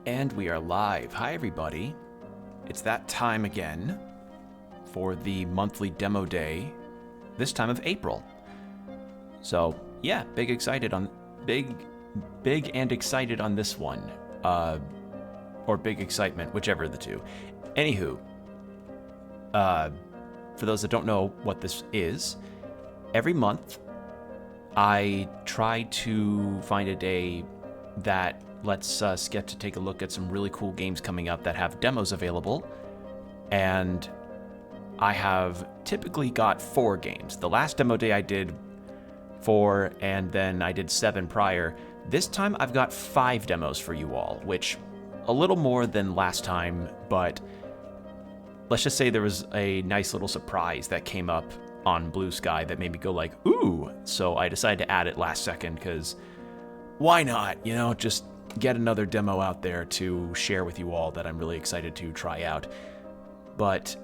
And we are live. Hi, everybody. It's that time again for the monthly demo day, this time of April. So, yeah, big and excited on this one. Or big excitement, whichever of the two. Anywho, for those that don't know what this is, every month I try to find a day that lets us get to take a look at some really cool games coming up that have demos available. And I have typically got 4 games. The last demo day I did 4, and then I did 7 prior. This time I've got 5 demos for you all, which a little more than last time, but let's just say there was a nice little surprise that came up on Blue Sky that made me go like, ooh. So I decided to add it last second because why not? You know, just get another demo out there to share with you all that I'm really excited to try out. But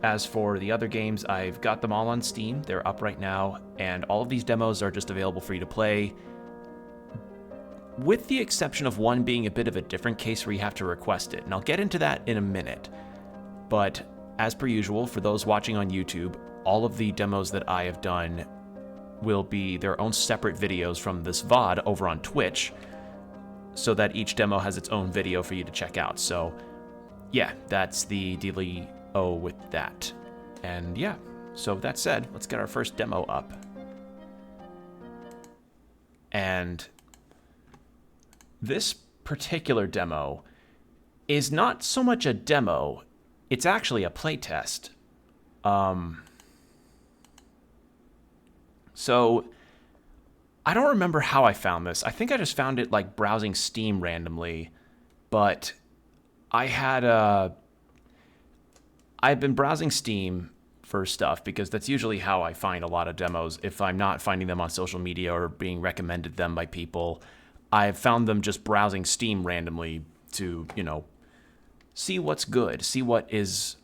as for the other games, I've got them all on Steam. They're up right now, and all of these demos are just available for you to play, with the exception of one being a bit of a different case where you have to request it, and I'll get into that in a minute. But as per usual, for those watching on YouTube, all of the demos that I have done will be their own separate videos from this VOD over on Twitch, so that each demo has its own video for you to check out. So yeah, that's the dealio with that. And yeah, so that said, let's get our first demo up. And this particular demo is not so much a demo, it's actually a playtest. So I don't remember how I found this. I think I just found it like browsing Steam randomly, but I've been browsing Steam for stuff because that's usually how I find a lot of demos. If I'm not finding them on social media or being recommended them by people, I've found them just browsing Steam randomly to, you know, see what's good, see what is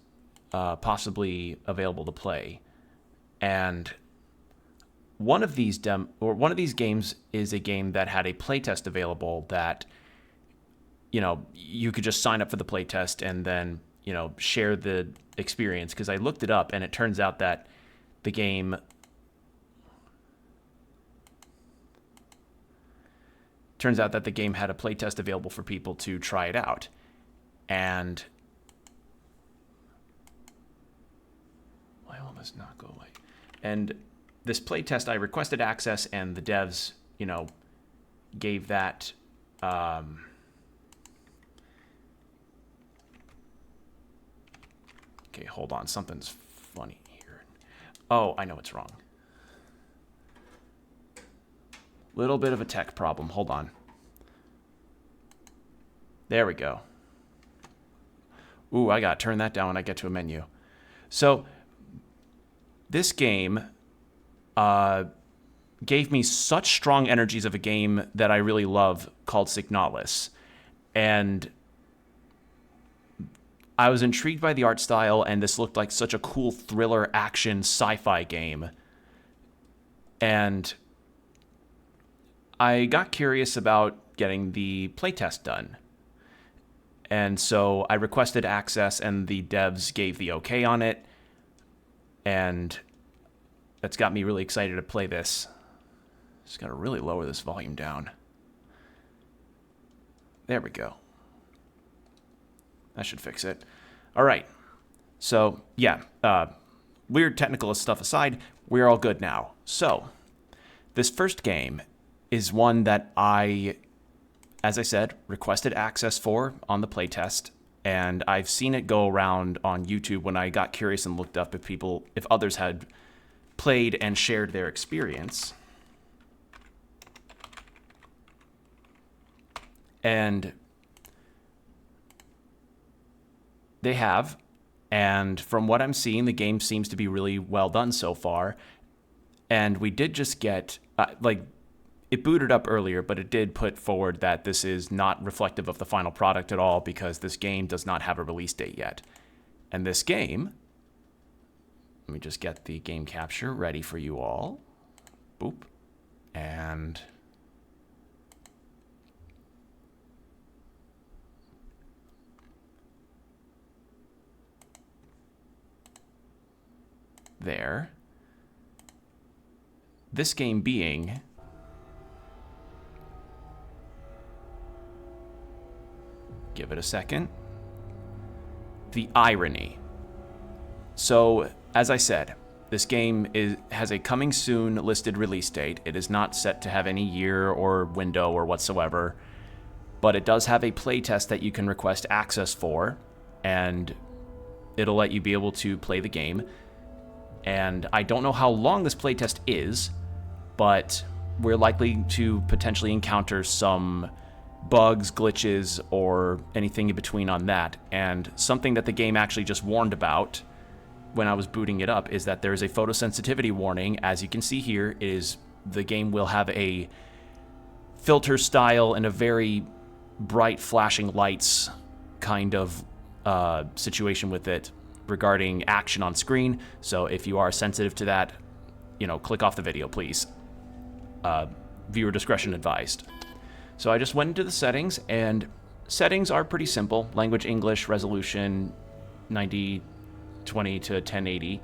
possibly available to play. And one of these games is a game that had a playtest available that, you know, you could just sign up for the playtest and then, you know, share the experience. Because I looked it up and it turns out that the game had a playtest available for people to try it out. And why will this not go away? And this playtest, I requested access, and the devs, you know, gave that. Okay, hold on. Something's funny here. Oh, I know what's wrong. Little bit of a tech problem. Hold on. There we go. Ooh, I gotta turn that down when I get to a menu. So this game gave me such strong energies of a game that I really love called Signalis. And I was intrigued by the art style, and this looked like such a cool thriller action sci-fi game. And I got curious about getting the playtest done. And so I requested access, and the devs gave the okay on it. And that's got me really excited to play this. Just got to really lower this volume down. There we go. That should fix it. All right. So, yeah, weird technical stuff aside, we're all good now. So, this first game is one that I, as I said, requested access for on the playtest, and I've seen it go around on YouTube when I got curious and looked up if others had played and shared their experience. And they have, and from what I'm seeing, the game seems to be really well done so far. And we did just get, it booted up earlier, but it did put forward that this is not reflective of the final product at all because this game does not have a release date yet. And this game, let me just get the game capture ready for you all. Boop. And there. This game being... Give it a second. The Irony. So, as I said, this game has a coming soon listed release date. It is not set to have any year or window or whatsoever, but it does have a playtest that you can request access for, and it'll let you be able to play the game. And I don't know how long this playtest is, but we're likely to potentially encounter some bugs, glitches, or anything in between on that. And something that the game actually just warned about when I was booting it up is that there's a photosensitivity warning. As you can see here, the game will have a filter style and a very bright flashing lights kind of situation with it regarding action on screen. So if you are sensitive to that, click off the video, please. Viewer discretion advised. So I just went into the settings, and settings are pretty simple. Language English, resolution 9020 to 1080,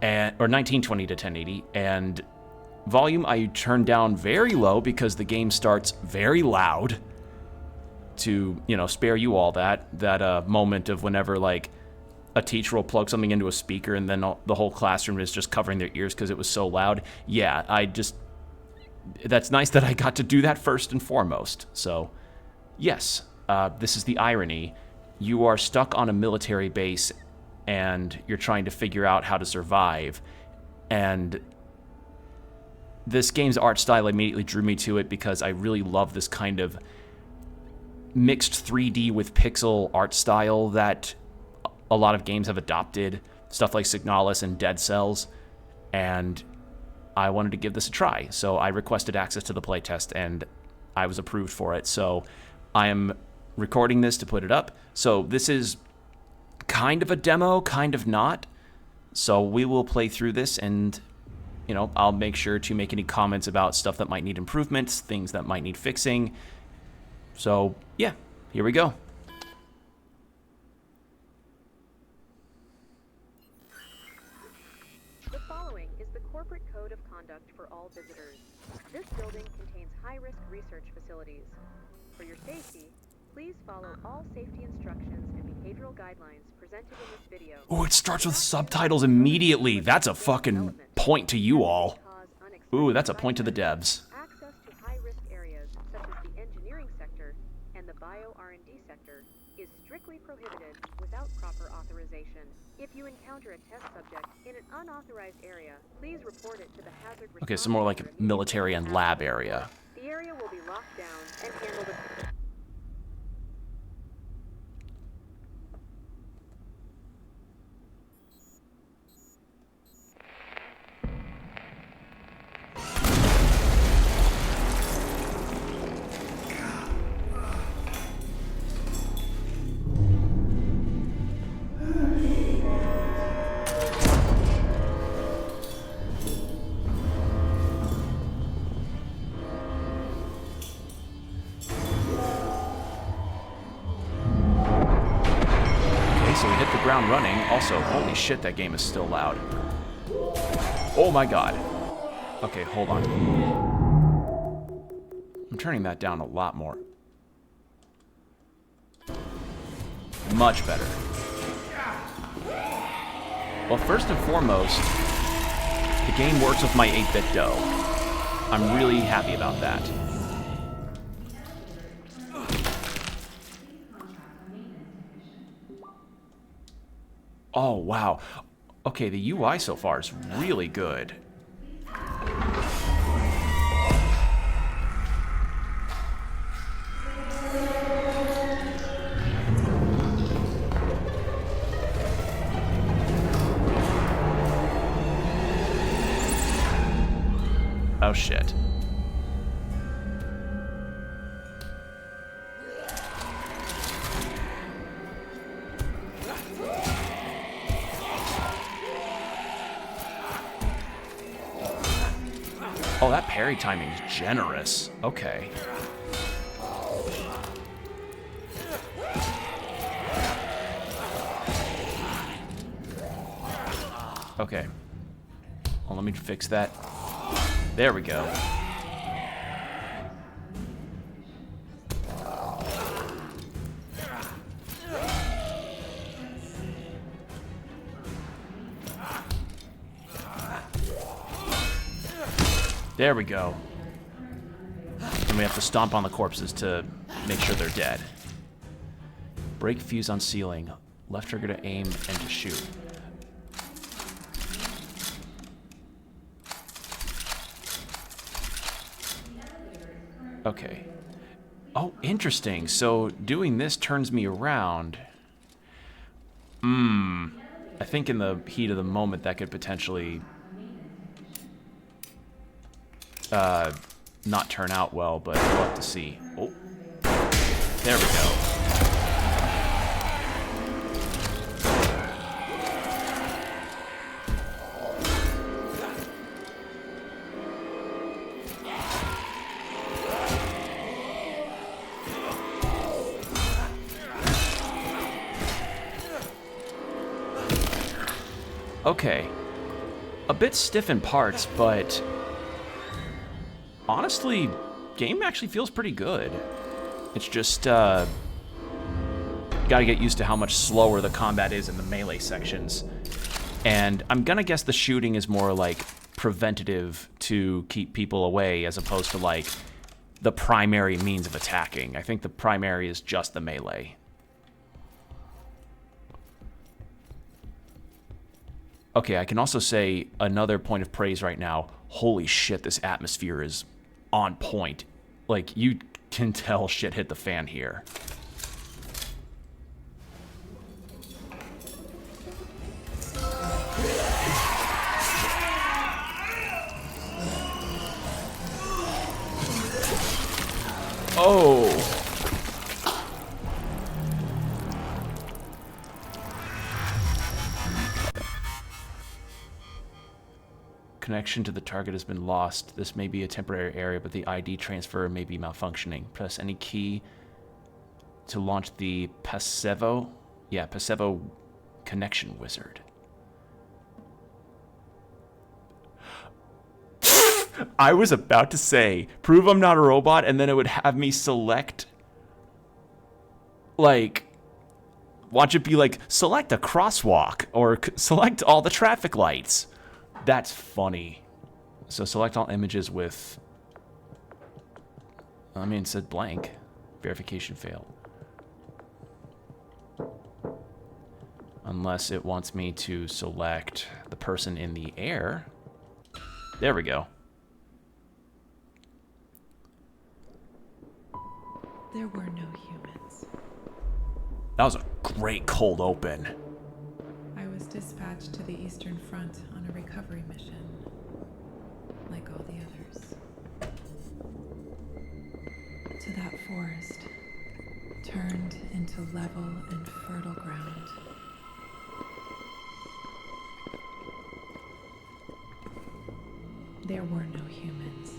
or 1920 to 1080, and volume I turned down very low because the game starts very loud to, spare you all that moment of whenever, like, a teacher will plug something into a speaker and then the whole classroom is just covering their ears because it was so loud. Yeah, that's nice that I got to do that first and foremost. So, yes, this is the Irony. You are stuck on a military base, and you're trying to figure out how to survive. And this game's art style immediately drew me to it because I really love this kind of mixed 3D with pixel art style that a lot of games have adopted. Stuff like Signalis and Dead Cells. And I wanted to give this a try, so I requested access to the playtest, and I was approved for it. So I am recording this to put it up. So this is kind of a demo, kind of not. So we will play through this, and I'll make sure to make any comments about stuff that might need improvements, things that might need fixing. So yeah, here we go. For all visitors. This building contains high-risk research facilities. For your safety, please follow all safety instructions and behavioral guidelines presented in this video. Oh, it starts with subtitles immediately. That's a fucking point to you all. Ooh, that's a point to the devs. Access to high-risk areas such as the engineering sector and the bio-R&D sector is strictly prohibited without proper authorization. If you encounter a test subject in an unauthorized area, please report it to the hazard response. Okay, so more like a military and lab area. The area will be locked down and handled as... Ground running. Also, holy shit, that game is still loud. Oh my god. Okay, hold on. I'm turning that down a lot more. Much better. Well, first and foremost, the game works with my 8-bit dough. I'm really happy about that. Oh, wow. Okay, the UI so far is really good. Oh, shit. Oh, that parry timing is generous. Okay. Okay. Oh, let me fix that. There we go. There we go. And we have to stomp on the corpses to make sure they're dead. Break fuse on ceiling. Left trigger to aim and to shoot. Okay. Oh, interesting. So doing this turns me around. I think in the heat of the moment that could potentially not turn out well, but we'll have to see. Oh, there we go. Okay. A bit stiff in parts, but honestly, game actually feels pretty good. It's just, gotta get used to how much slower the combat is in the melee sections. And I'm gonna guess the shooting is more like preventative to keep people away as opposed to like the primary means of attacking. I think the primary is just the melee. Okay, I can also say another point of praise right now. Holy shit, this atmosphere is on point. Like, you can tell shit hit the fan here. Oh! Connection to the target has been lost. This may be a temporary area, but the ID transfer may be malfunctioning. Press any key to launch the Pasevo. Yeah, Pasevo connection wizard. I was about to say, prove I'm not a robot, and then it would have me select, like, watch it be like, select a crosswalk, or select all the traffic lights. That's funny. So select all images with... I mean, it said blank. Verification failed. Unless it wants me to select the person in the air. There we go. There were no humans. That was a great cold open. I was dispatched to the Eastern Front on a recovery mission, like all the others. To that forest, turned into level and fertile ground. There were no humans.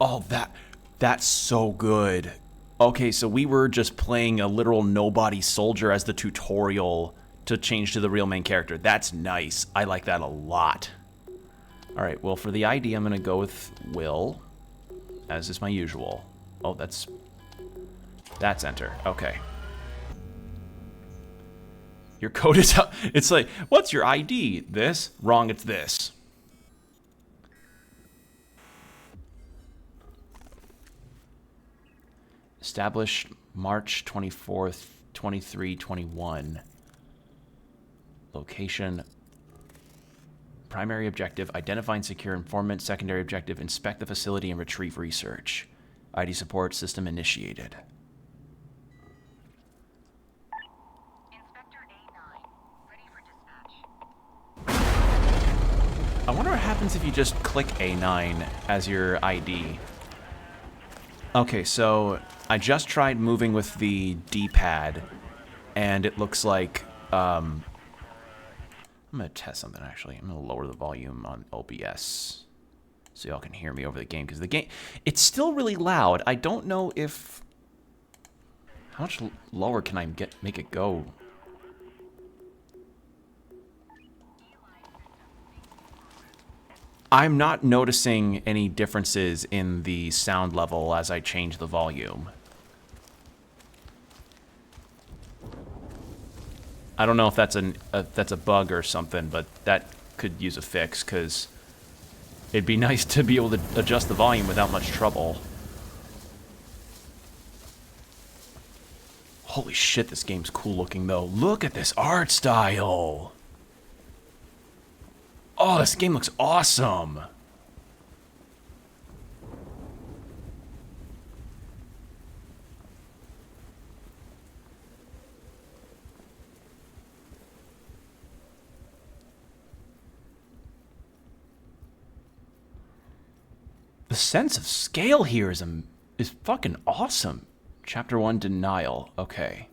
Oh, that's so good. Okay, so we were just playing a literal nobody soldier as the tutorial to change to the real main character. That's nice. I like that a lot. All right, well, for the ID, I'm going to go with Will, as is my usual. Oh, that's enter. Okay. Your code is up. It's like, what's your ID? This? Wrong, it's this. Established March 24th, 2321. Location. Primary objective, identify and secure informant. Secondary objective, inspect the facility and retrieve research. ID support system initiated. Inspector A9, ready for dispatch. I wonder what happens if you just click A9 as your ID. Okay, so I just tried moving with the D-pad, and it looks like, I'm going to test something, actually. I'm going to lower the volume on OBS. so y'all can hear me over the game, because the game, it's still really loud. I don't know if, how much lower can I make it go? I'm not noticing any differences in the sound level as I change the volume. I don't know if that's that's a bug or something, but that could use a fix, because it'd be nice to be able to adjust the volume without much trouble. Holy shit, this game's cool looking, though. Look at this art style! Oh, this game looks awesome! The sense of scale here is fucking awesome. Chapter 1, Denial. Okay.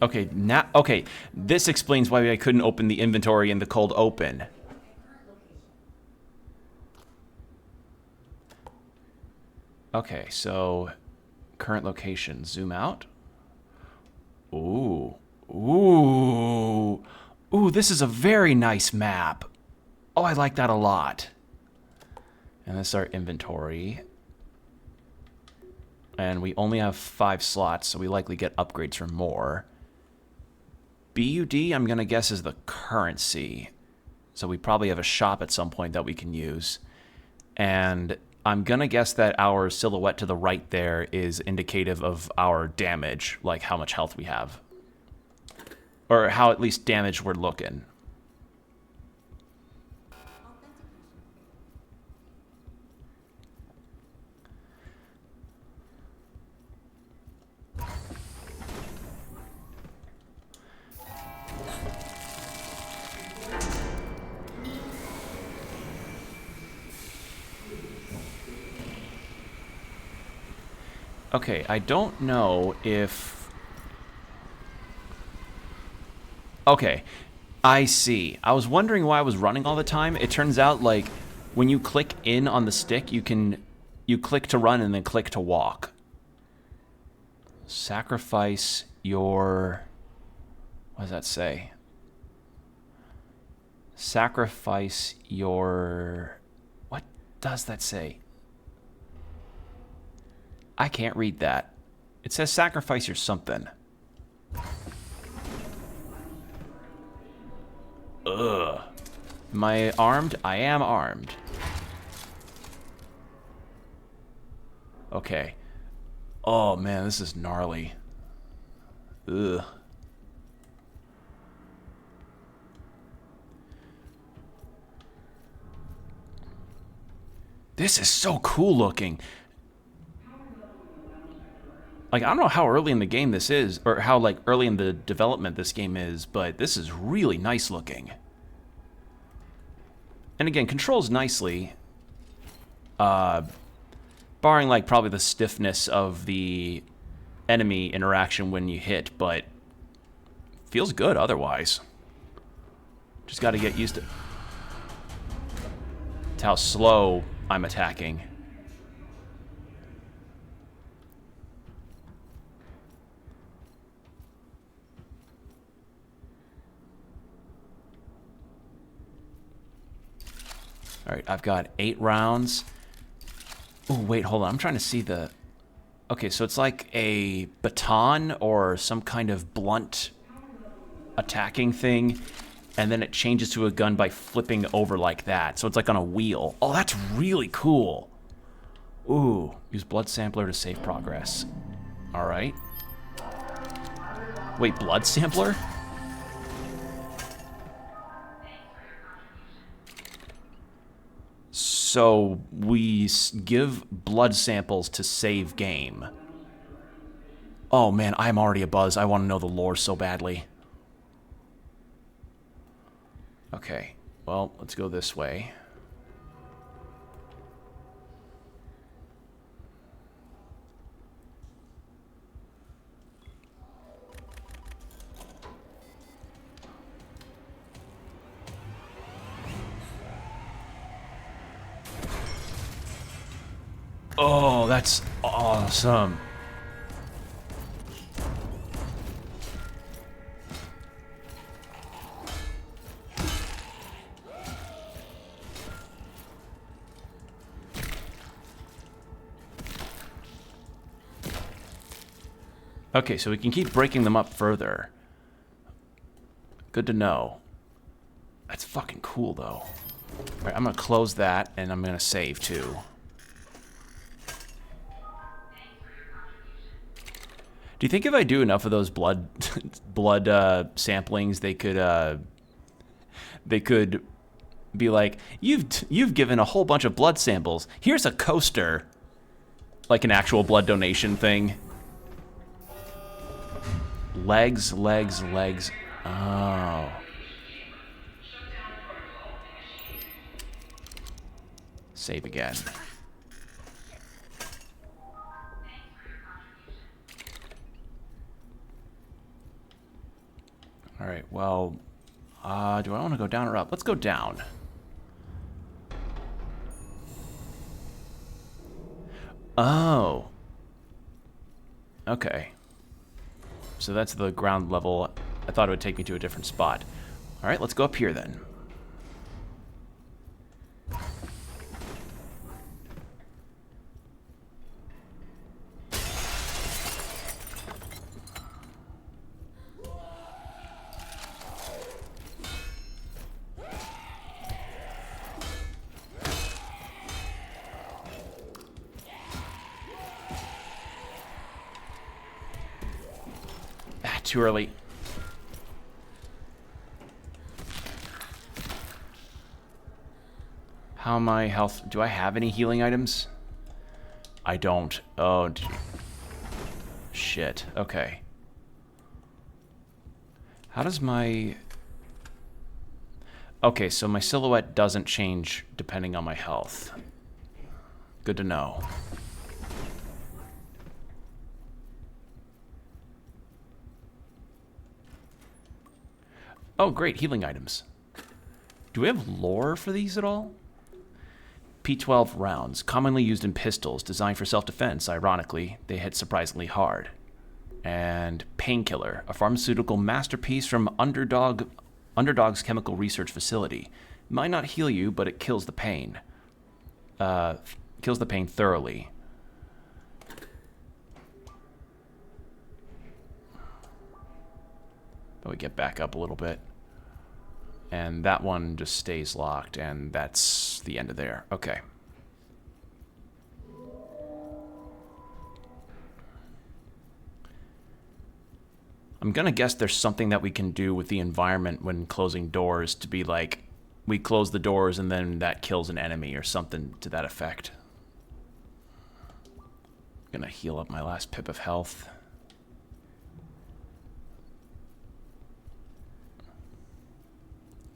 Okay, now, okay, this explains why I couldn't open the inventory in the cold open. Okay, so current location, zoom out. Ooh, ooh, ooh, this is a very nice map. Oh, I like that a lot. And this is our inventory. And we only have 5 slots, so we likely get upgrades for more. BUD, I'm going to guess, is the currency. So we probably have a shop at some point that we can use. And I'm going to guess that our silhouette to the right there is indicative of our damage, like how much health we have. Or how at least damaged we're looking. Okay, I don't know if... Okay, I see. I was wondering why I was running all the time. It turns out, like, when you click in on the stick, you click to run and then click to walk. Sacrifice your... What does that say? Sacrifice your... What does that say? I can't read that. It says sacrifice your something. Ugh. Am I armed? I am armed. Okay. Oh man, this is gnarly. Ugh. This is so cool looking. Like, I don't know how early in the game this is, or how, like, early in the development this game is, but this is really nice looking. And again, controls nicely. Barring, like, probably the stiffness of the enemy interaction when you hit, but feels good otherwise. Just gotta get used to how slow I'm attacking. Alright, I've got 8 rounds. Oh, wait, hold on. I'm trying to see the... Okay, so it's like a baton or some kind of blunt attacking thing, and then it changes to a gun by flipping over like that. So it's like on a wheel. Oh, that's really cool. Ooh, use blood sampler to save progress. Alright. Wait, blood sampler? So we give blood samples to save game. Oh man, I'm already a buzz. I want to know the lore so badly. Okay, well, let's go this way. Oh, that's awesome. Okay, so we can keep breaking them up further. Good to know. That's fucking cool, though. Alright, I'm gonna close that, and I'm gonna save, too. Do you think if I do enough of those blood samplings, they could be like, you've given a whole bunch of blood samples. Here's a coaster. Like an actual blood donation thing. Legs, legs, legs. Oh. Save again. All right, well, do I want to go down or up? Let's go down. Oh. Okay. So that's the ground level. I thought it would take me to a different spot. All right, let's go up here then. Too early. How am I health? Do I have any healing items? I don't. Oh, shit. Okay. How does my... Okay, so my silhouette doesn't change depending on my health. Good to know. Oh, great, healing items. Do we have lore for these at all? P12 rounds, commonly used in pistols, designed for self-defense. Ironically, they hit surprisingly hard. And Painkiller, a pharmaceutical masterpiece from Underdog's chemical research facility. Might not heal you, but it kills the pain. Kills the pain thoroughly. But we get back up a little bit. And that one just stays locked, and that's the end of there. Okay. I'm gonna guess there's something that we can do with the environment when closing doors to be like, we close the doors and then that kills an enemy or something to that effect. I'm gonna heal up my last pip of health.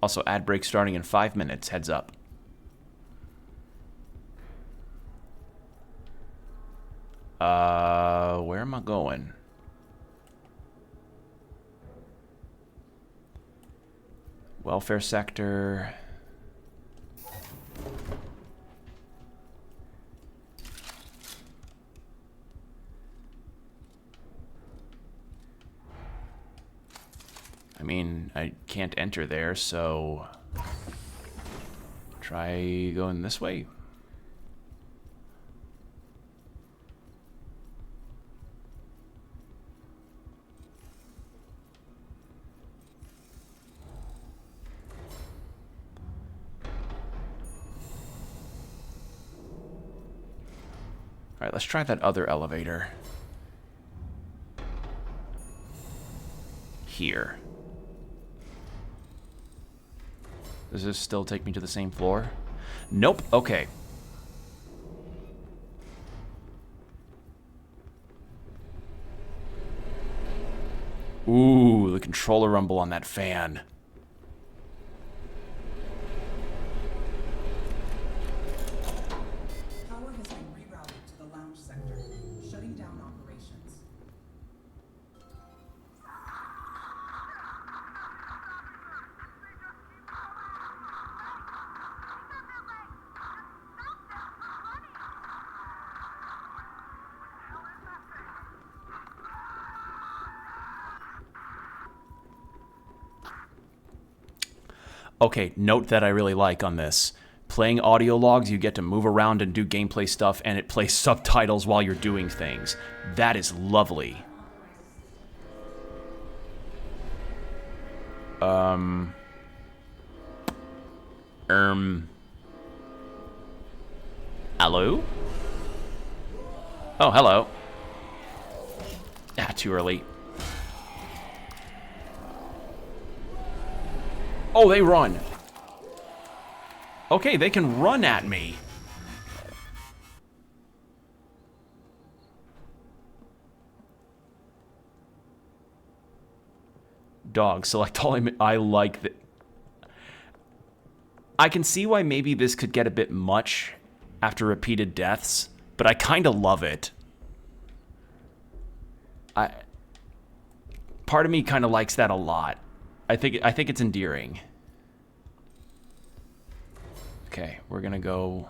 Also, ad break starting in 5 minutes. Heads up. Where am I going? Welfare sector. I mean, I can't enter there, so try going this way. All right, let's try that other elevator. Here. Does this still take me to the same floor? Nope. Okay. Ooh, the controller rumble on that fan. Power has been rerouted to the lounge sector, shutting down operations. Okay, note that I really like on this. Playing audio logs, you get to move around and do gameplay stuff, and it plays subtitles while you're doing things. That is lovely. Hello? Oh, hello. Ah, too early. Oh, they run. Okay, they can run at me. Dog, select all I like that. I can see why maybe this could get a bit much after repeated deaths, but I kind of love it. Part of me kind of likes that a lot. I think it's endearing. Okay, we're gonna go.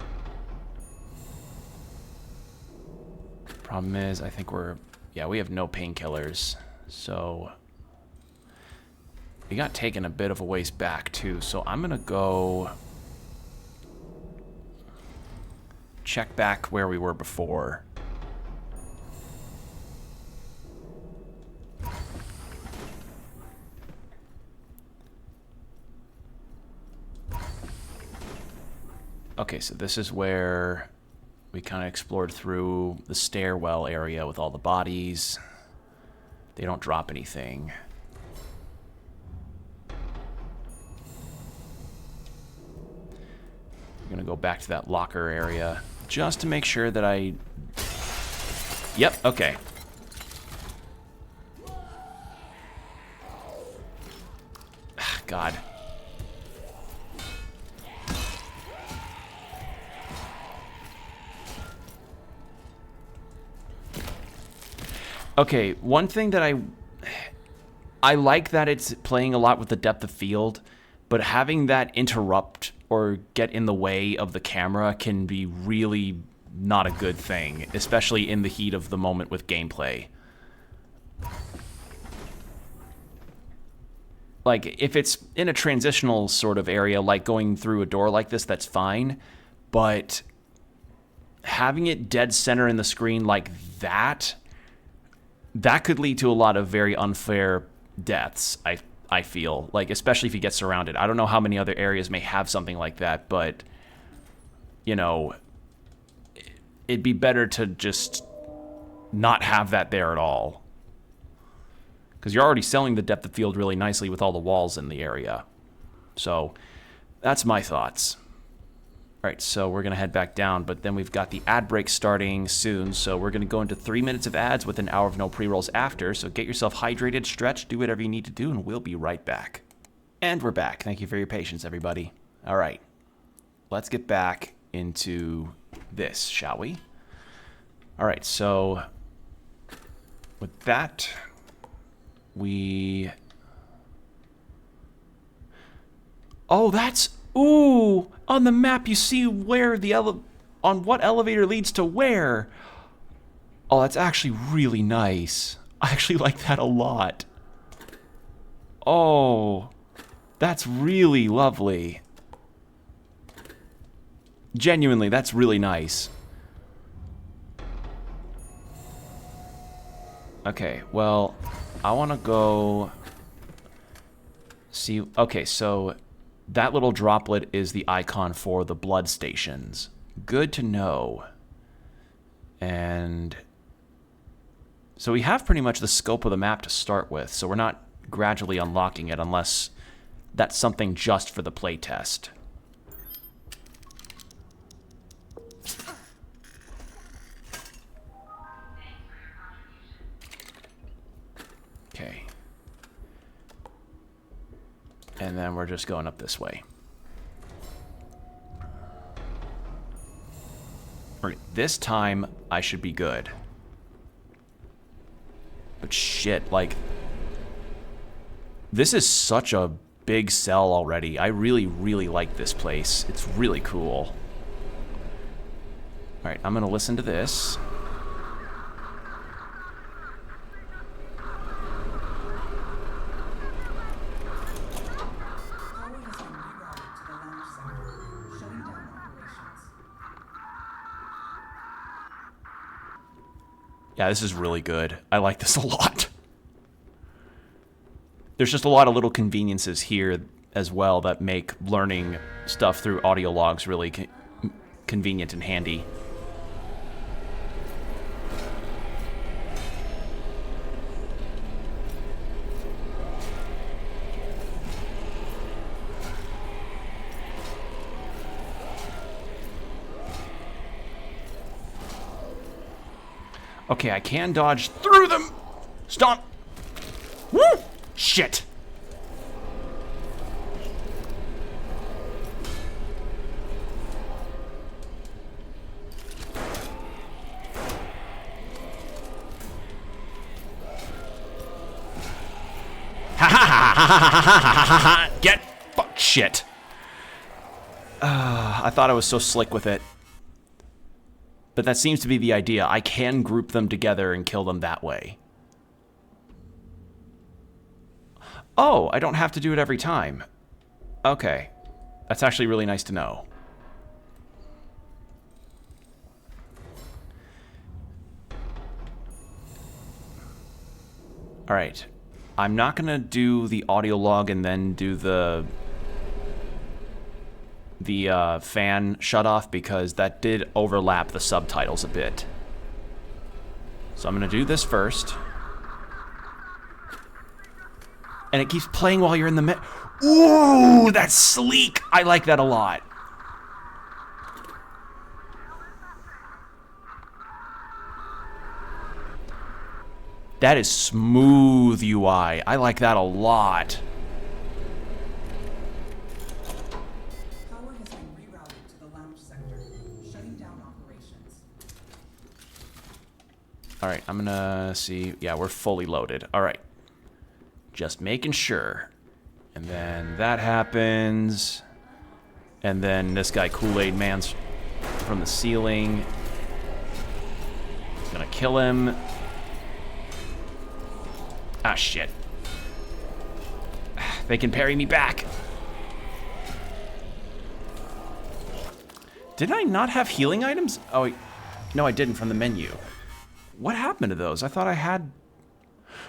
Problem is, I think we have no painkillers, so we got taken a bit of a ways back too. So I'm gonna go check back where we were before. Okay, so this is where we kind of explored through the stairwell area with all the bodies. They don't drop anything. I'm gonna go back to that locker area just to make sure that I... Yep, okay. God. Okay, one thing that I like that it's playing a lot with the depth of field, but having that interrupt or get in the way of the camera can be really not a good thing, especially in the heat of the moment with gameplay. Like, if it's in a transitional sort of area, like going through a door like this, that's fine, but having it dead center in the screen like that could lead to a lot of very unfair deaths, I feel. Like, especially if you get surrounded. I don't know how many other areas may have something like that, but, you know, it'd be better to just not have that there at all. Because you're already selling the depth of field really nicely with all the walls in the area. So, that's my thoughts. Alright, so we're going to head back down, but then we've got the ad break starting soon, so we're going to go into 3 minutes of ads with an hour of no pre-rolls after, so get yourself hydrated, stretch, do whatever you need to do, and we'll be right back. And we're back. Thank you for your patience, everybody. Alright, let's get back into this, shall we? Alright, so with that, we... Oh, that's... Ooh! On the map, you see where the on what elevator leads to where. Oh, that's actually really nice. I actually like that a lot. Oh, that's really lovely. Genuinely, that's really nice. Okay, well, I want to go see... Okay, so... that little droplet is the icon for the blood stations. Good to know. And so we have pretty much the scope of the map to start with, so we're not gradually unlocking it unless that's something just for the playtest. Okay. And then we're just going up this way. Alright, this time I should be good. But shit, like... this is such a big cell already. I really, really like this place. It's really cool. Alright, I'm gonna listen to this. Power has been rerouted Yeah, this is really good. I like this a lot. There's just a lot of little conveniences here as well that make learning stuff through audio logs really convenient and handy. Okay, I can dodge through them. Stomp. Woo! Shit. Ha ha ha ha ha ha ha ha! Get fuck shit. I thought I was so slick with it. But that seems to be the idea. I can group them together and kill them that way. Oh, I don't have to do it every time. Okay. That's actually really nice to know. Alright. I'm not going to do the audio log and then do the fan shut off because that did overlap the subtitles a bit. So I'm going to do this first. And it keeps playing while you're in the Ooh, that's sleek! I like that a lot. That is smooth UI. I like that a lot. Power has been rerouted to the lounge sector, shutting down operations. Alright, I'm gonna see. Yeah, we're fully loaded. Alright. Just making sure. And then that happens. And then this guy Kool-Aid Man's from the ceiling. Gonna kill him. Ah, shit. They can parry me back. Did I not have healing items? Oh, no, I didn't from the menu. What happened to those? I thought I had...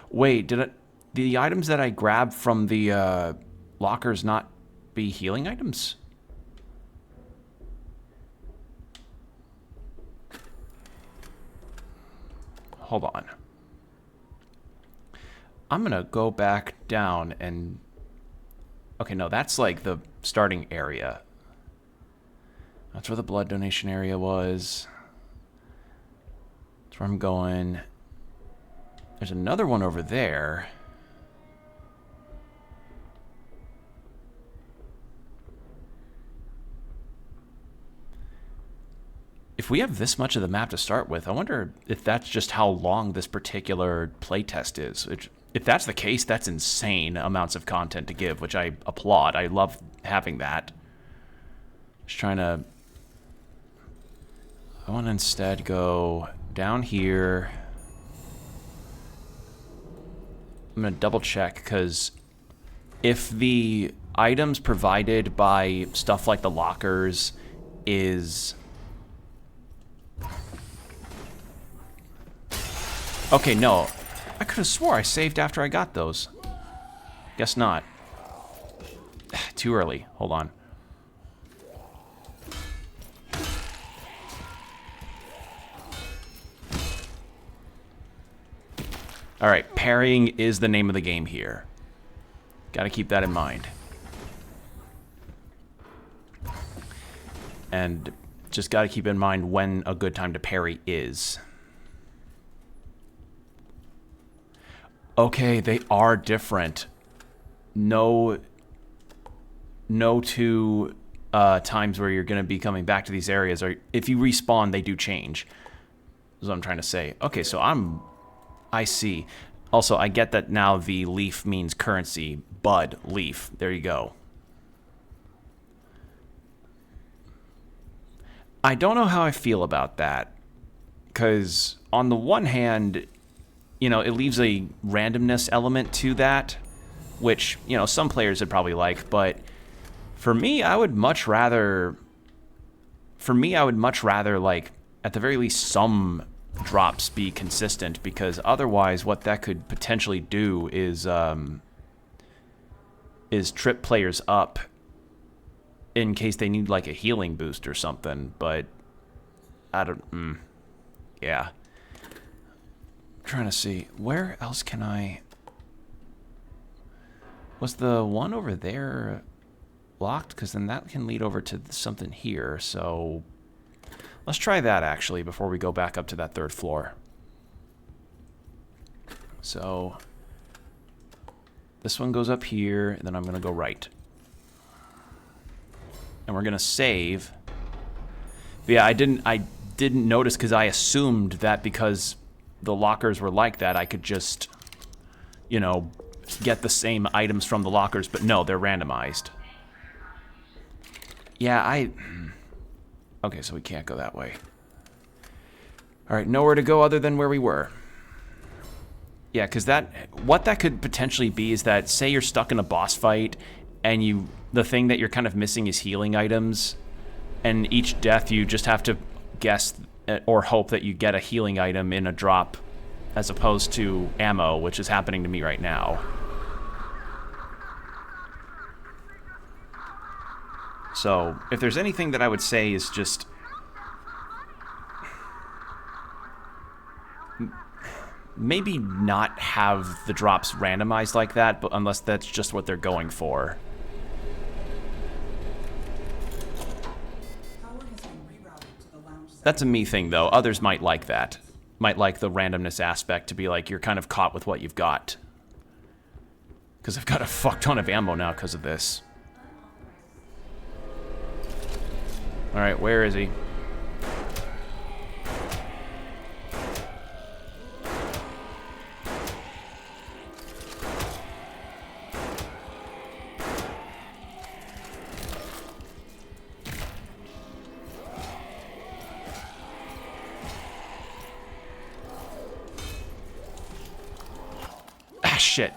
Wait, did it... The items that I grabbed from the lockers not be healing items? Hold on. I'm gonna go back down and... Okay, no, that's like the starting area. That's where the blood donation area was. That's where I'm going. There's another one over there. If we have this much of the map to start with, I wonder if that's just how long this particular playtest is. If that's the case, that's insane amounts of content to give, which I applaud. I love having that. Just trying to... I want to instead go down here. I'm going to double check, because if the items provided by stuff like the lockers is... Okay, no. I could have swore I saved after I got those. Guess not. Too early. Hold on. Alright, parrying is the name of the game here. Gotta keep that in mind. And just gotta keep in mind when a good time to parry is. Okay, they are different. No two times where you're going to be coming back to these areas, or if you respawn, they do change. Is what I'm trying to say. Okay, so I see. Also, I get that now the leaf means currency. Bud, leaf. There you go. I don't know how I feel about that. Because on the one hand... You know, it leaves a randomness element to that, which, you know, some players would probably like, but for me, I would much rather, like, at the very least, some drops be consistent, because otherwise what that could potentially do is trip players up in case they need like a healing boost or something. But I don't yeah, I'm trying to see where else can I. Was the one over there locked? Because then that can lead over to something here. So let's try that actually before we go back up to that 3rd floor. So this one goes up here, and then I'm going to go right. And we're going to save. But yeah, I didn't notice because I assumed that because the lockers were like that, I could just, you know, get the same items from the lockers, but no, they're randomized. Yeah, okay, so we can't go that way. Alright, nowhere to go other than where we were. Yeah, because what that could potentially be is that, say you're stuck in a boss fight, and the thing that you're kind of missing is healing items, and each death you just have to guess or hope that you get a healing item in a drop, as opposed to ammo, which is happening to me right now. So, if there's anything that I would say is just maybe not have the drops randomized like that, but unless that's just what they're going for. That's a me thing, though. Others might like that. Might like the randomness aspect to be like, you're kind of caught with what you've got. Because I've got a fuck ton of ammo now because of this. Alright, where is he? Ah, shit.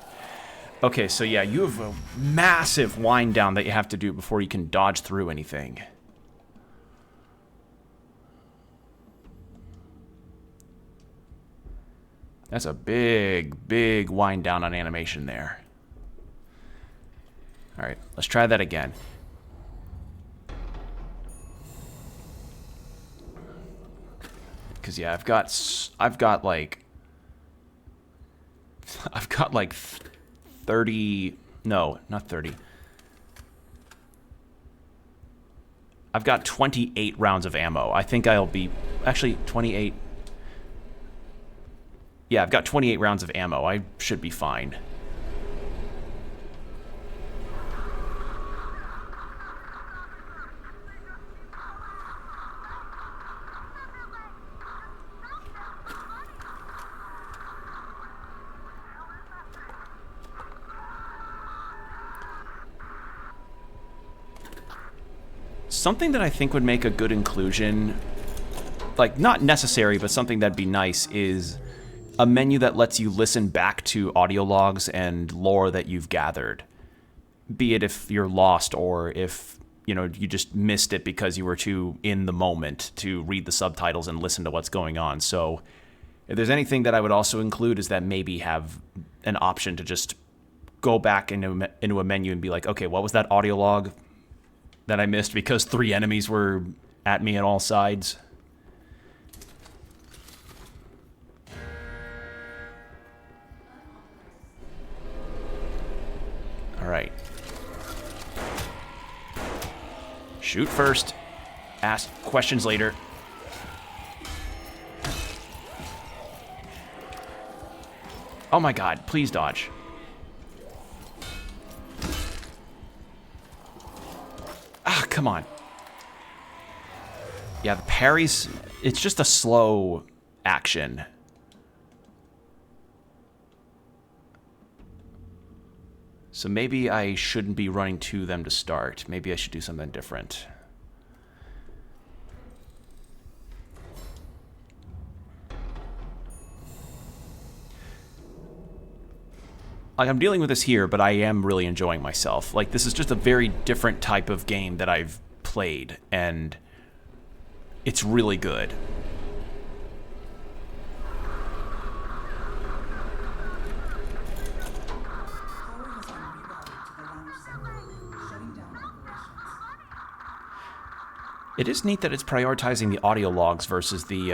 Okay, so yeah, you have a massive wind down that you have to do before you can dodge through anything. That's a big, big wind down on animation there. Alright, let's try that again. Because, yeah, I've got like 30, no, not 30. I've got 28 rounds of ammo. I think I'll be, actually 28. Yeah, I've got 28 rounds of ammo. I should be fine. Something that I think would make a good inclusion, like not necessary, but something that'd be nice, is a menu that lets you listen back to audio logs and lore that you've gathered. Be it if you're lost or if, you know, you just missed it because you were too in the moment to read the subtitles and listen to what's going on. So if there's anything that I would also include is that maybe have an option to just go back into a menu and be like, okay, what was that audio log that I missed because 3 enemies were at me on all sides? All right. Shoot first. Ask questions later. Oh my god, please dodge. Ah, come on. Yeah, the parries, it's just a slow action. So maybe I shouldn't be running to them to start. Maybe I should do something different. Like, I'm dealing with this here, but I am really enjoying myself. Like, this is just a very different type of game that I've played, and it's really good. It is neat that it's prioritizing the audio logs versus the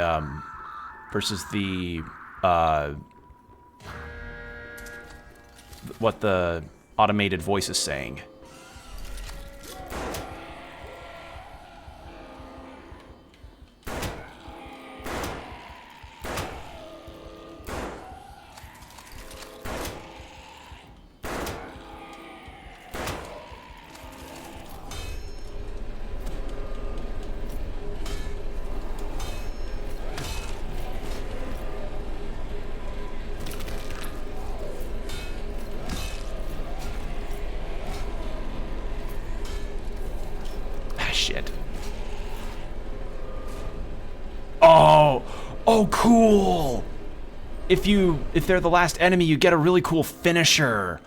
what the automated voice is saying. Shit. Oh, cool. If they're the last enemy, you get a really cool finisher.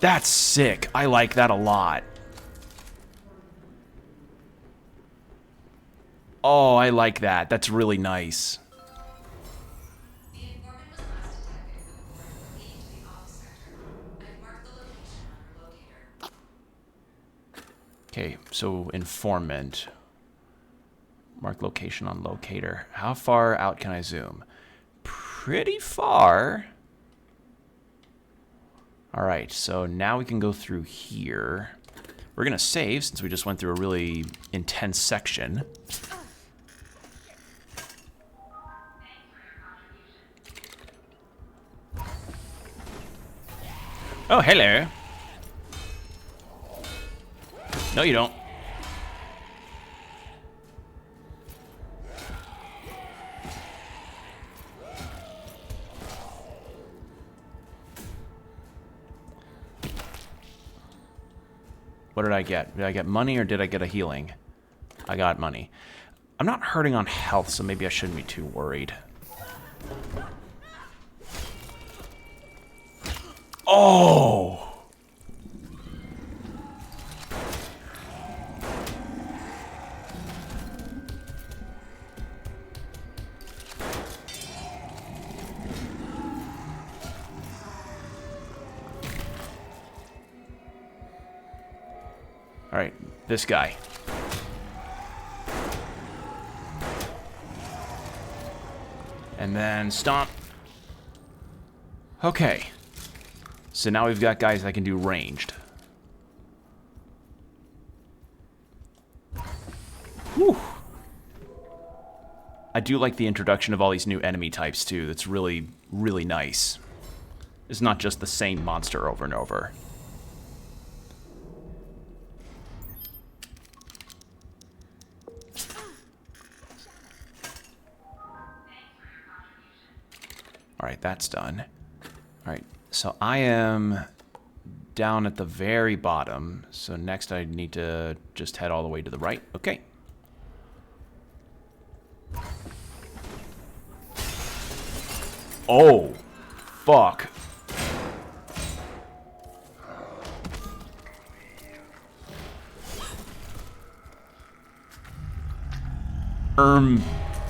That's sick. I like that a lot. Oh, I like that. That's really nice. The informant was last detected with a warrant leading to the office sector. I've marked the location on our locator. Okay, so informant. Mark location on locator. How far out can I zoom? Pretty far. Alright, so now we can go through here. We're going to save since we just went through a really intense section. Oh, hello. No, you don't. What did I get? Did I get money or did I get a healing? I got money. I'm not hurting on health, so maybe I shouldn't be too worried. Oh! All right, this guy. And then stomp. Okay. So now we've got guys that can do ranged. Whew. I do like the introduction of all these new enemy types too. That's really, really nice. It's not just the same monster over and over. Alright, that's done. Alright, so I am down at the very bottom. So next I need to just head all the way to the right. Okay. Oh, fuck.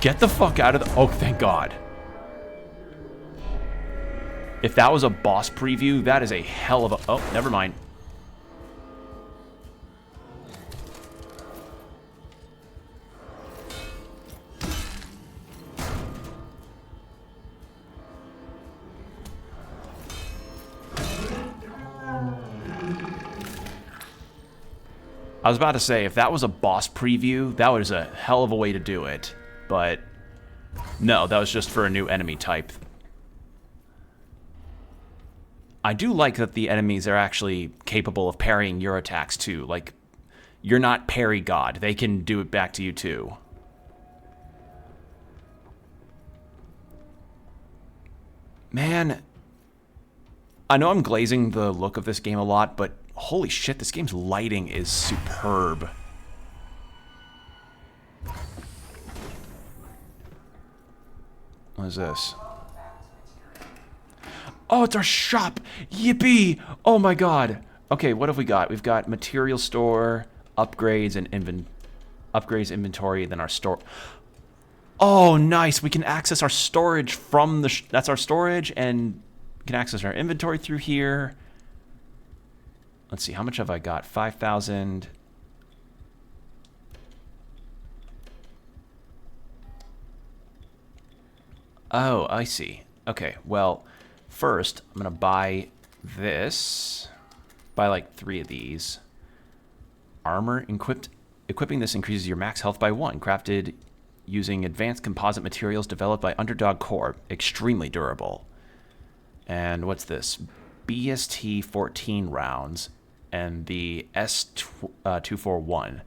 Get the fuck out of the... Oh, thank God. If that was a boss preview, that is a hell of a... Oh, never mind. I was about to say, if that was a boss preview, that was a hell of a way to do it. But no, that was just for a new enemy type. I do like that the enemies are actually capable of parrying your attacks too. Like, you're not parry god. They can do it back to you too. Man, I know I'm glazing the look of this game a lot, but holy shit, this game's lighting is superb. What is this? Oh, it's our shop! Yippee! Oh my god! Okay, what have we got? We've got material store, upgrades, and upgrades inventory, then our store. Oh, nice! We can access our storage from the... that's our storage, and we can access our inventory through here. Let's see, how much have I got? 5,000. Oh, I see. Okay, well, first, I'm going to buy this. Buy like 3 of these. Armor. Equipping this increases your max health by 1. Crafted using advanced composite materials developed by Underdog Corp. Extremely durable. And what's this? BST 14 rounds. And the S241.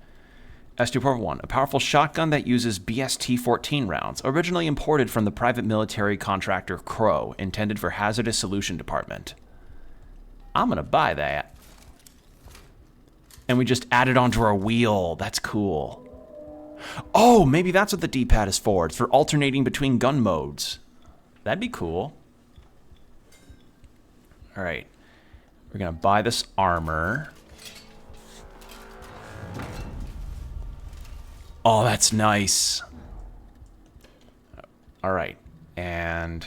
S241, a powerful shotgun that uses BST-14 rounds, originally imported from the private military contractor Crow, intended for Hazardous Solution Department. I'm gonna buy that. And we just add it onto our wheel. That's cool. Oh, maybe that's what the D-pad is for. It's for alternating between gun modes. That'd be cool. All right, we're gonna buy this armor. Oh, that's nice. All right, and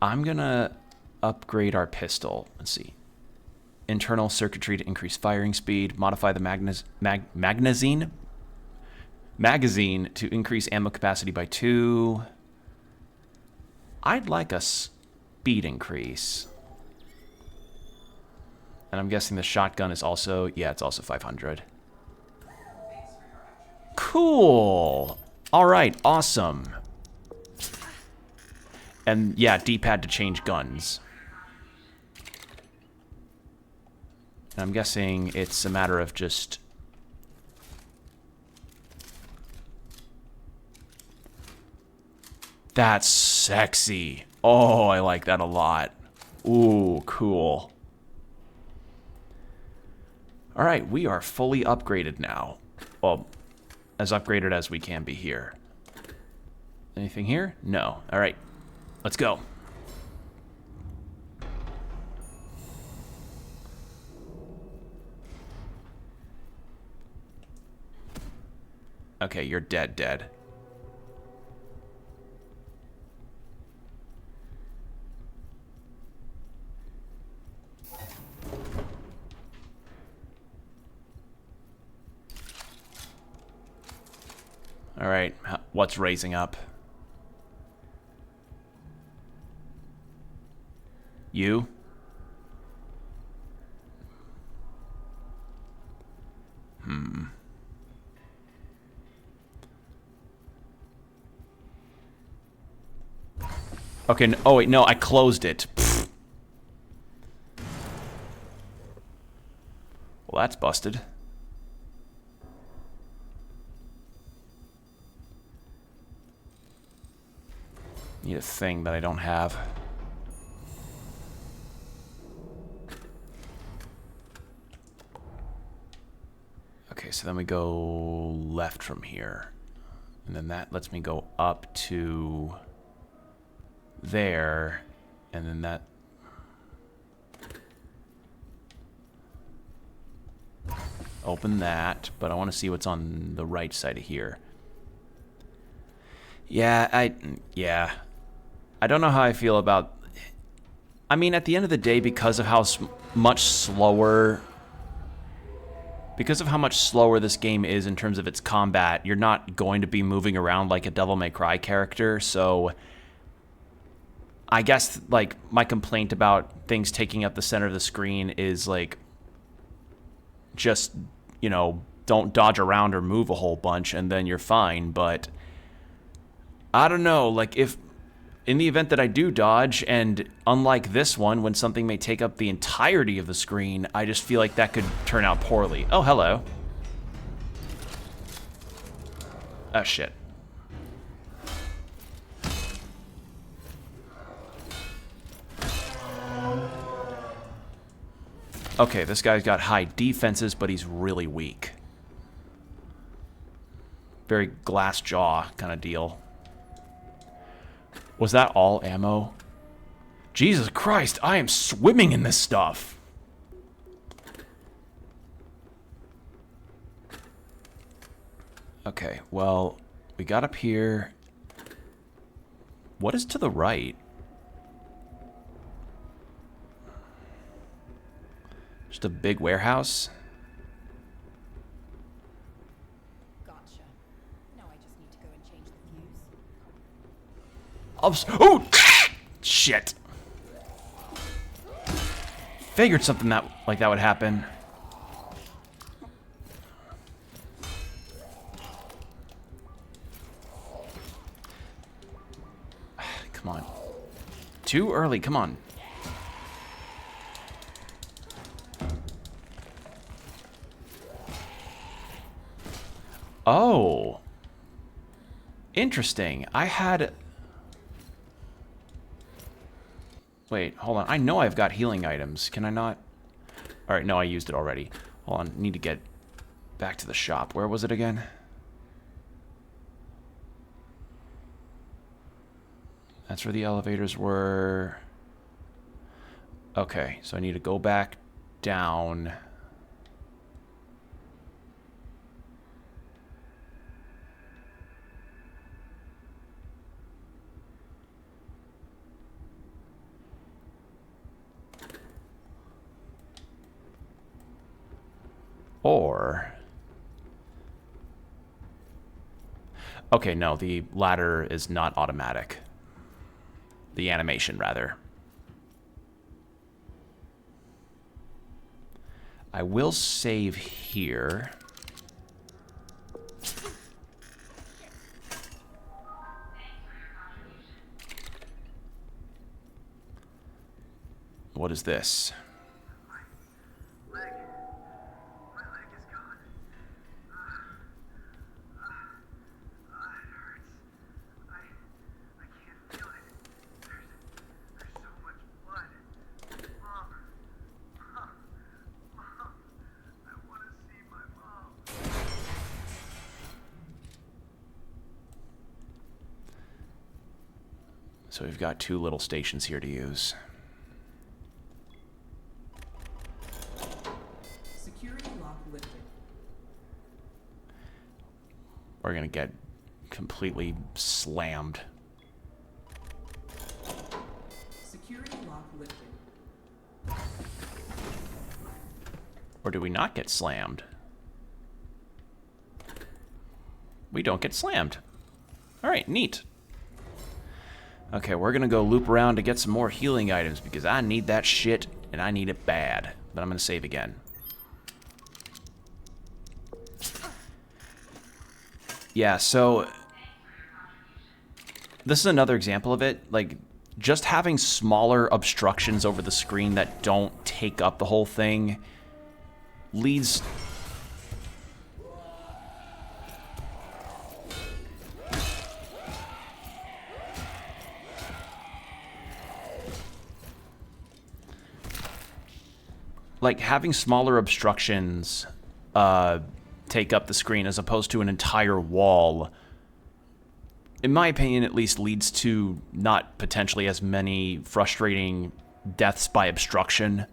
I'm gonna upgrade our pistol. Let's see. Internal circuitry to increase firing speed. Modify the magazine to increase ammo capacity by 2. I'd like a speed increase. And I'm guessing the shotgun is also, yeah, it's also 500. Cool. All right, awesome. And yeah, D-pad to change guns. And I'm guessing it's a matter of just... That's sexy. Oh, I like that a lot. Ooh, cool. All right, we are fully upgraded now. Well, as upgraded as we can be here. Anything here? No. All right, let's go. Okay, you're dead. All right, what's raising up? You? Okay, oh wait, no, I closed it. Pfft. Well, that's busted. Need a thing that I don't have. Okay, so then we go left from here. And then that lets me go up to there. And then that... Open that, but I want to see what's on the right side of here. Yeah, I don't know how I feel about... I mean, at the end of the day, because of how much slower... Because of how much slower this game is in terms of its combat, you're not going to be moving around like a Devil May Cry character, so... I guess, like, my complaint about things taking up the center of the screen is, like... Just, you know, don't dodge around or move a whole bunch, and then you're fine, but... I don't know, like, if... In the event that I do dodge, and unlike this one, when something may take up the entirety of the screen, I just feel like that could turn out poorly. Oh, hello. Oh, shit. Okay, this guy's got high defenses, but he's really weak. Very glass jaw kind of deal. Was that all ammo? Jesus Christ, I am swimming in this stuff. Okay, well, we got up here. What is to the right? Just a big warehouse? Gotcha. Now I just need to go and change the fuse. Oh! Shit. Figured something like that would happen. Come on. Too early, come on. Oh. Interesting. I had... Wait, hold on. I know I've got healing items. Can I not? Alright, no, I used it already. Hold on. Need to get back to the shop. Where was it again? That's where the elevators were. Okay, so I need to go back down. Or... Okay, no, the ladder is not automatic. The animation, rather. I will save here. What is this? So we've got 2 little stations here to use. Security lock lifted. We're gonna get completely slammed. Security lock lifted. Or do we not get slammed? We don't get slammed. Alright, neat. Okay, we're gonna go loop around to get some more healing items because I need that shit and I need it bad. But I'm gonna save again. Yeah, so this is another example of it. Like, just having smaller obstructions over the screen that don't take up the whole thing leads... Like, having smaller obstructions take up the screen as opposed to an entire wall, in my opinion at least, leads to not potentially as many frustrating deaths by obstruction.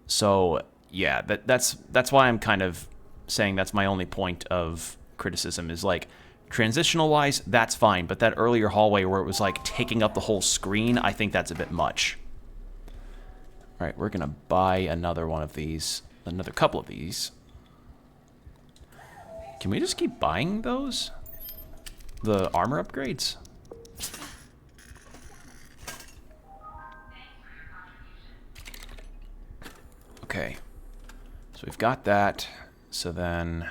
So, yeah, that's why I'm kind of saying that's my only point of criticism, is like, transitional-wise, that's fine, but that earlier hallway where it was like taking up the whole screen, I think that's a bit much. Alright, we're gonna buy another one of these. Another couple of these. Can we just keep buying those? The armor upgrades? Okay. So we've got that. So then...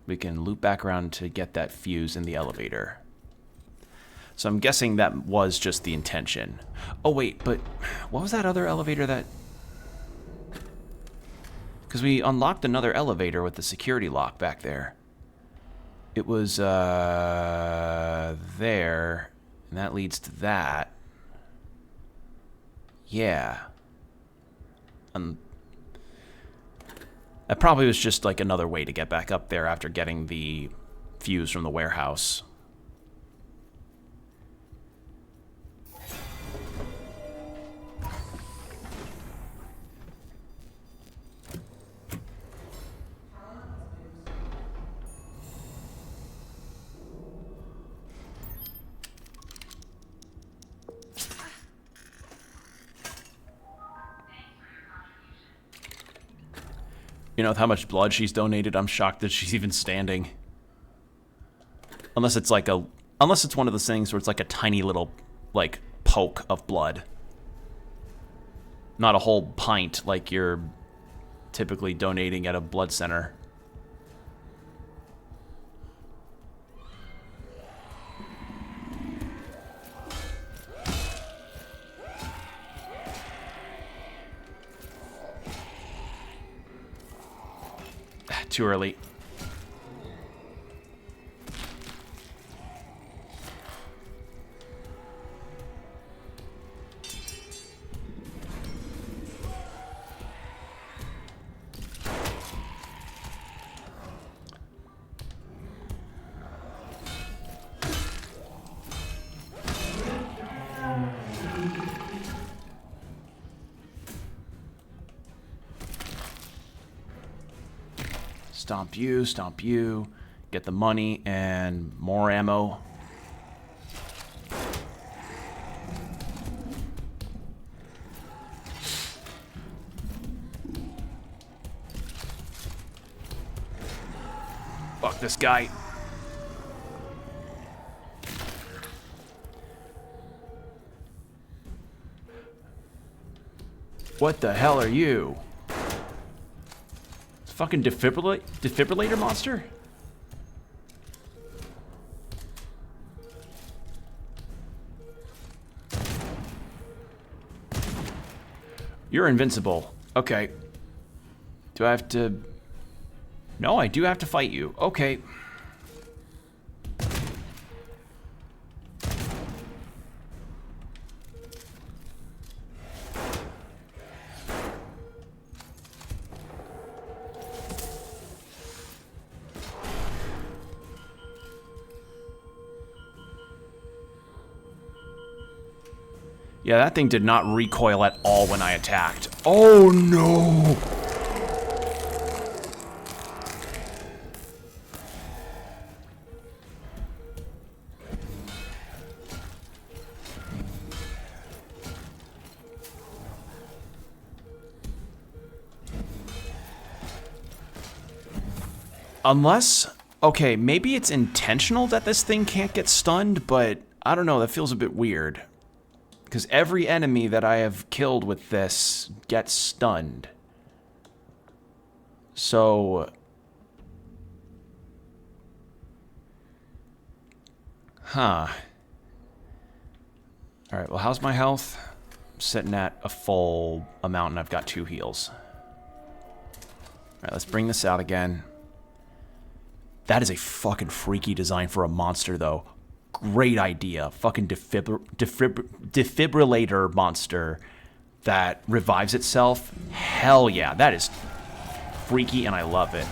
we can loop back around to get that fuse in the elevator. So I'm guessing that was just the intention. Oh wait, but what was that other elevator that... Because we unlocked another elevator with the security lock back there. It was, there, and that leads to that. Yeah. That probably was just like another way to get back up there after getting the fuse from the warehouse. You know, with how much blood she's donated, I'm shocked that she's even standing. Unless it's like unless it's one of those things where it's like a tiny little, like, poke of blood. Not a whole pint like you're typically donating at a blood center. Too early. Stomp you, get the money and more ammo. Fuck this guy. What the hell are you? Fucking defibrillator monster? You're invincible. Okay. Do I have to... No, I do have to fight you. Okay. Yeah, that thing did not recoil at all when I attacked. Oh no! Unless, okay, maybe it's intentional that this thing can't get stunned, but I don't know, that feels a bit weird. Because every enemy that I have killed with this gets stunned. So... Huh. Alright, well, how's my health? I'm sitting at a full amount and I've got 2 heals. Alright, let's bring this out again. That is a fucking freaky design for a monster, though. Great idea. Fucking defibrillator monster that revives itself. Hell yeah, that is freaky and I love it.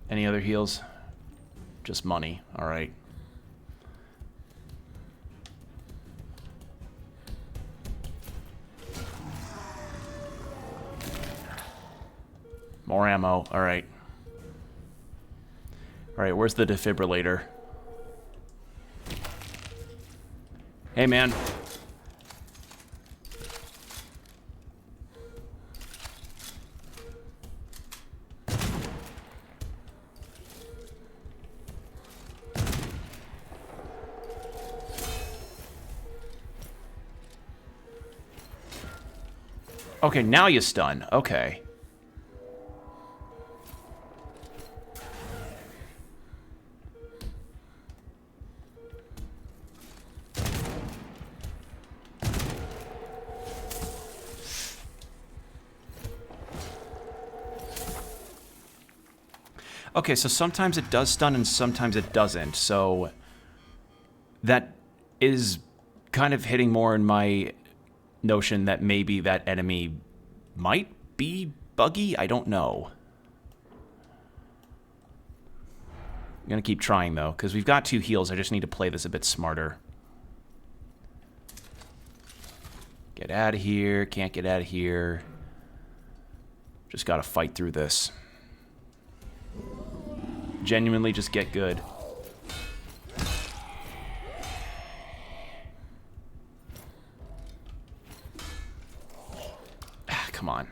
Any other heals? Just money. All right. More ammo. All right. All right, where's the defibrillator? Hey, man. Okay, now you stun. Okay. Okay, so sometimes it does stun and sometimes it doesn't. So that is kind of hitting more in my notion that maybe that enemy might be buggy. I don't know. I'm going to keep trying, though, because we've got 2 heals. I just need to play this a bit smarter. Get out of here. Can't get out of here. Just got to fight through this. Genuinely just get good. Ah, come on.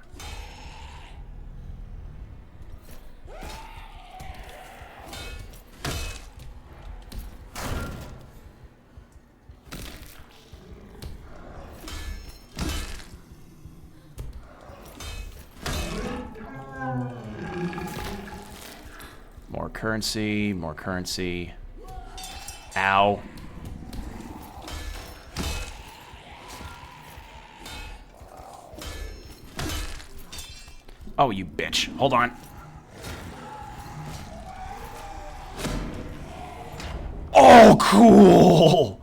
More currency, more currency. Ow. Oh, you bitch. Hold on. Oh, cool!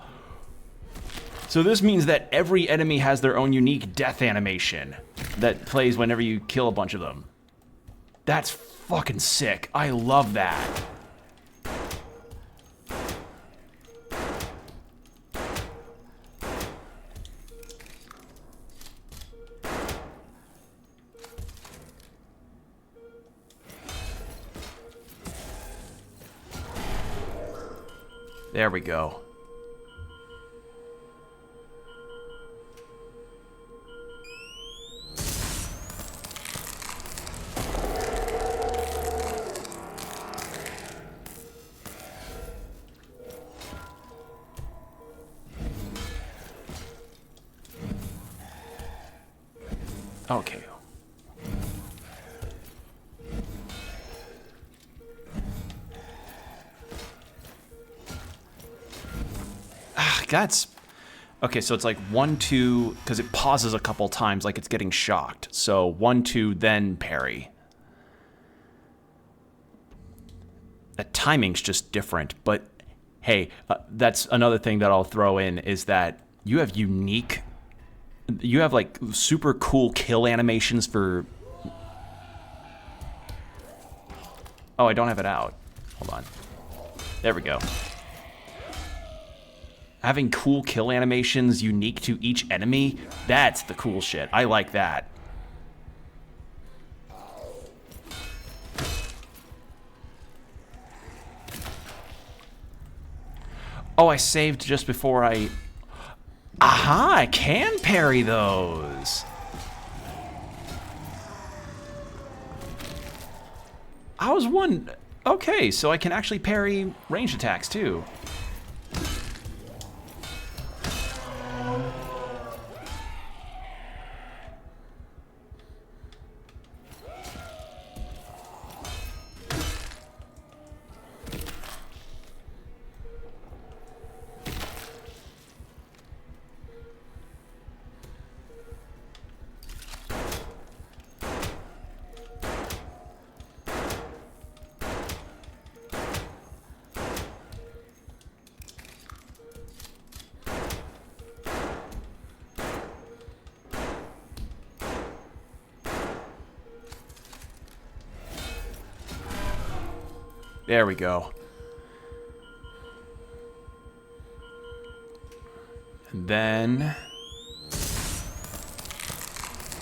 So this means that every enemy has their own unique death animation that plays whenever you kill a bunch of them. That's fucking sick. I love that. There we go. Okay. That's... Okay, so it's like 1, 2, because it pauses a couple times like it's getting shocked. So 1, 2, then parry. The timing's just different, but hey, that's another thing that I'll throw in is that you have unique... You have like super cool kill animations for... Oh, I don't have it out. Hold on. There we go. Having cool kill animations unique to each enemy, that's the cool shit. I like that. Oh, I saved just before I... Aha, I can parry those. I was one... Okay, so I can actually parry ranged attacks too. There we go. And then...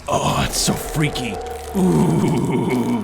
Oh, it's so freaky. Ooh.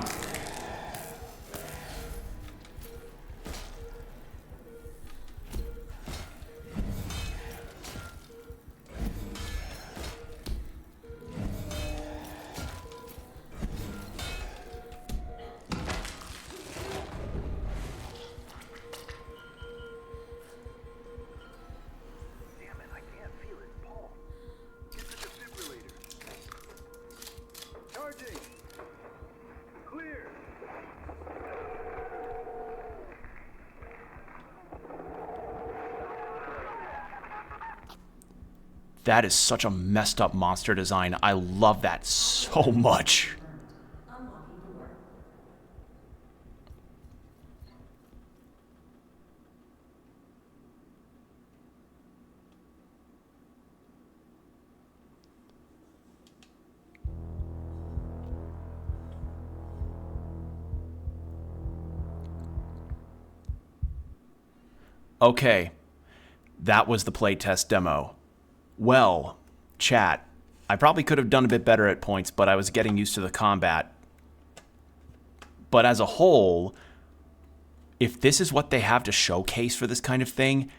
That is such a messed up monster design. I love that so much. Okay, that was the playtest demo. Well, chat, I probably could have done a bit better at points, but I was getting used to the combat. But as a whole, if this is what they have to showcase for this kind of thing,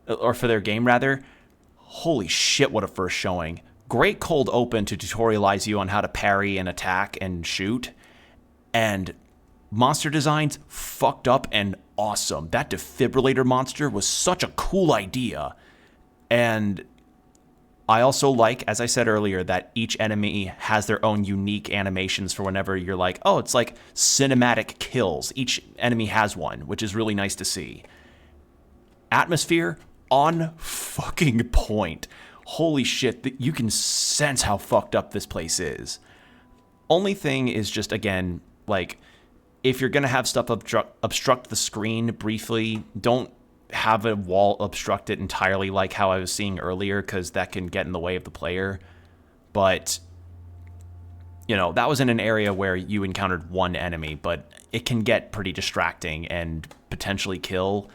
or for their game rather, holy shit, what a first showing. Great cold open to tutorialize you on how to parry and attack and shoot. And monster designs fucked up and awesome. That defibrillator monster was such a cool idea. And I also like, as I said earlier, that each enemy has their own unique animations for whenever you're like, oh, it's like cinematic kills. Each enemy has one, which is really nice to see. Atmosphere on fucking point. Holy shit, you can sense how fucked up this place is. Only thing is just, again, like, if you're going to have stuff obstruct the screen briefly, don't have a wall obstruct it entirely like how I was seeing earlier, because that can get in the way of the player. But, you know, that was in an area where you encountered one enemy, but it can get pretty distracting and potentially kill.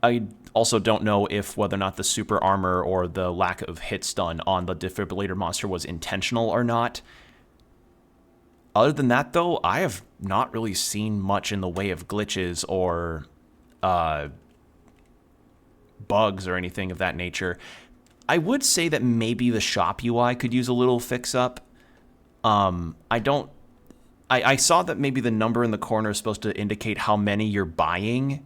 I also don't know if whether or not the super armor or the lack of hit stun on the defibrillator monster was intentional or not. Other than that, though, I have not really seen much in the way of glitches or bugs or anything of that nature. I would say that maybe the shop UI could use a little fix-up. I saw that maybe the number in the corner is supposed to indicate how many you're buying.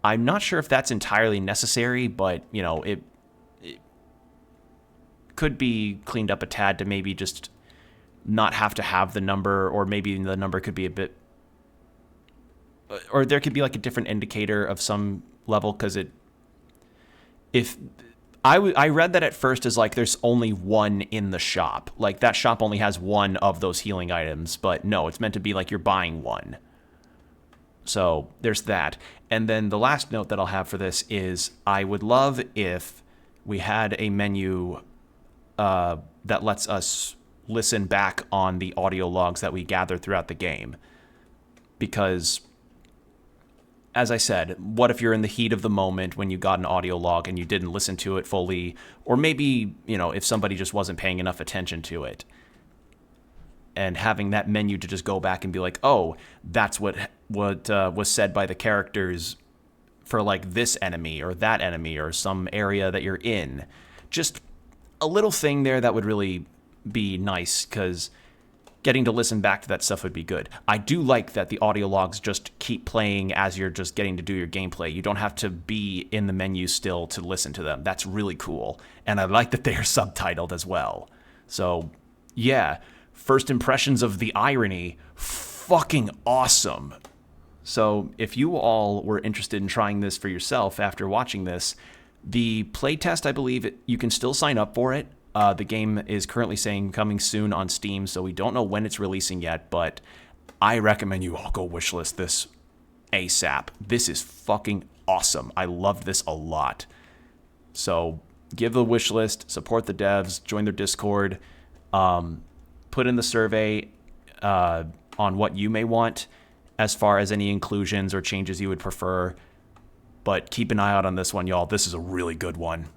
I'm not sure if that's entirely necessary, but, you know, it could be cleaned up a tad to maybe just not have to have the number, or maybe the number could be a bit, or there could be like a different indicator of some level, because I read that at first as like there's only one in the shop, like that shop only has one of those healing items, but no, it's meant to be like you're buying one. So there's that. And then the last note that I'll have for this is I would love if we had a menu that lets us listen back on the audio logs that we gather throughout the game. Because, as I said, what if you're in the heat of the moment when you got an audio log and you didn't listen to it fully, or maybe, you know, if somebody just wasn't paying enough attention to it. And having that menu to just go back and be like, oh, that's what was said by the characters for like this enemy or that enemy or some area that you're in. Just a little thing there that would really be nice, because getting to listen back to that stuff would be good. I do like that the audio logs just keep playing as you're just getting to do your gameplay. You don't have to be in the menu still to listen to them. That's really cool. And I like that they are subtitled as well. So, yeah, first impressions of the irony, fucking awesome. So if you all were interested in trying this for yourself after watching this, the playtest, I believe, you can still sign up for it. The game is currently saying coming soon on Steam, so we don't know when it's releasing yet, but I recommend you all go wishlist this ASAP. This is fucking awesome. I loved this a lot. So give the wishlist, support the devs, join their Discord, put in the survey on what you may want as far as any inclusions or changes you would prefer. But keep an eye out on this one, y'all. This is a really good one.